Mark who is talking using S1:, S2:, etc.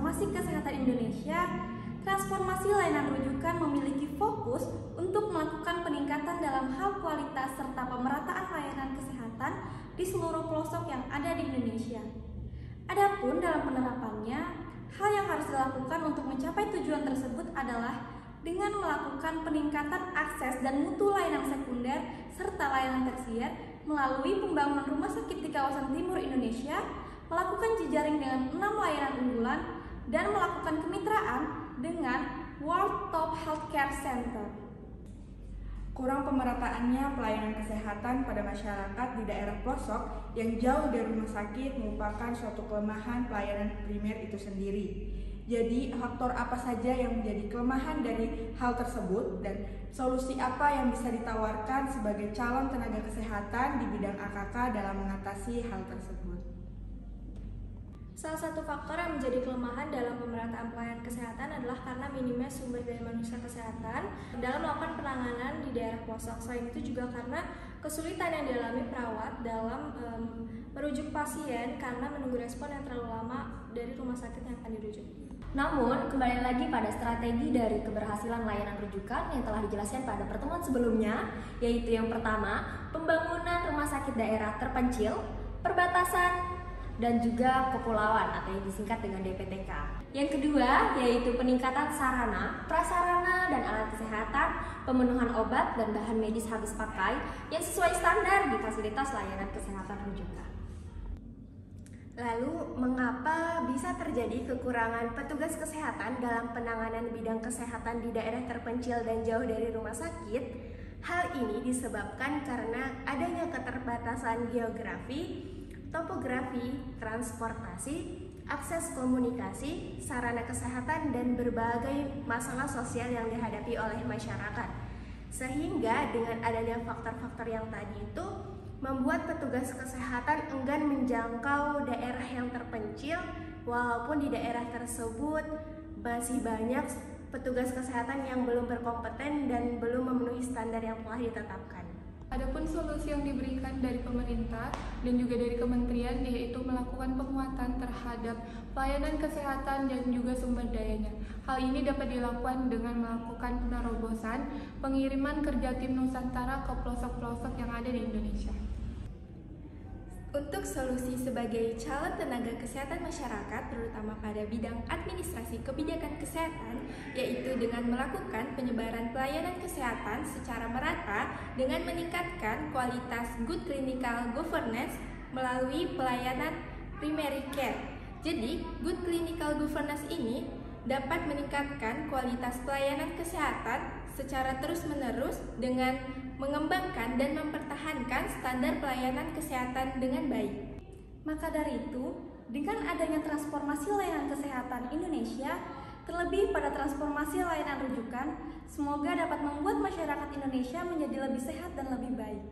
S1: Transformasi Kesehatan Indonesia, transformasi layanan rujukan memiliki fokus untuk melakukan peningkatan dalam hal kualitas serta pemerataan layanan kesehatan di seluruh pelosok yang ada di Indonesia. Adapun dalam penerapannya, hal yang harus dilakukan untuk mencapai tujuan tersebut adalah dengan melakukan peningkatan akses dan mutu layanan sekunder serta layanan tersier melalui pembangunan rumah sakit di kawasan timur Indonesia, melakukan jejaring dengan 6 layanan unggulan, dan melakukan kemitraan dengan World Top Healthcare Center.
S2: Kurang pemerataannya pelayanan kesehatan pada masyarakat di daerah pelosok yang jauh dari rumah sakit merupakan suatu kelemahan pelayanan primer itu sendiri. Jadi, faktor apa saja yang menjadi kelemahan dari hal tersebut dan solusi apa yang bisa ditawarkan sebagai calon tenaga kesehatan di bidang AKK dalam mengatasi hal tersebut?
S3: Salah satu faktor yang menjadi kelemahan dalam pemerataan pelayanan kesehatan adalah karena minimnya sumber daya manusia kesehatan dalam melakukan penanganan di daerah pelosok. Selain itu juga karena kesulitan yang dialami perawat dalam merujuk pasien karena menunggu respon yang terlalu lama dari rumah sakit yang akan dirujuk.
S4: Namun, kembali lagi pada strategi dari keberhasilan layanan rujukan yang telah dijelaskan pada pertemuan sebelumnya, yaitu yang pertama, pembangunan rumah sakit daerah terpencil, perbatasan, dan juga kepulauan atau yang disingkat dengan DPTK. Yang kedua, yaitu peningkatan sarana, prasarana, dan alat kesehatan, pemenuhan obat dan bahan medis habis pakai yang sesuai standar di fasilitas layanan kesehatan rujukan.
S5: Lalu, mengapa bisa terjadi kekurangan petugas kesehatan dalam penanganan bidang kesehatan di daerah terpencil dan jauh dari rumah sakit? Hal ini disebabkan karena adanya keterbatasan geografi, topografi, transportasi, akses komunikasi, sarana kesehatan, dan berbagai masalah sosial yang dihadapi oleh masyarakat. Sehingga dengan adanya faktor-faktor yang tadi itu, membuat petugas kesehatan enggan menjangkau daerah yang terpencil, walaupun di daerah tersebut masih banyak petugas kesehatan yang belum berkompeten dan belum memenuhi standar yang telah ditetapkan.
S6: Adapun solusi yang diberikan dari pemerintah dan juga dari kementerian yaitu melakukan penguatan terhadap pelayanan kesehatan dan juga sumber dayanya. Hal ini dapat dilakukan dengan melakukan penerobosan pengiriman kerja tim Nusantara ke pelosok-pelosok yang ada di Indonesia.
S7: Untuk solusi sebagai calon tenaga kesehatan masyarakat, terutama pada bidang administrasi kebijakan kesehatan, yaitu dengan melakukan penyebaran pelayanan kesehatan secara merata dengan meningkatkan kualitas good clinical governance melalui pelayanan primary care. Jadi, good clinical governance ini dapat meningkatkan kualitas pelayanan kesehatan secara terus-menerus dengan mengembangkan dan mempertahankan standar pelayanan kesehatan dengan baik.
S1: Maka dari itu, dengan adanya transformasi layanan kesehatan Indonesia, terlebih pada transformasi layanan rujukan, semoga dapat membuat masyarakat Indonesia menjadi lebih sehat dan lebih baik.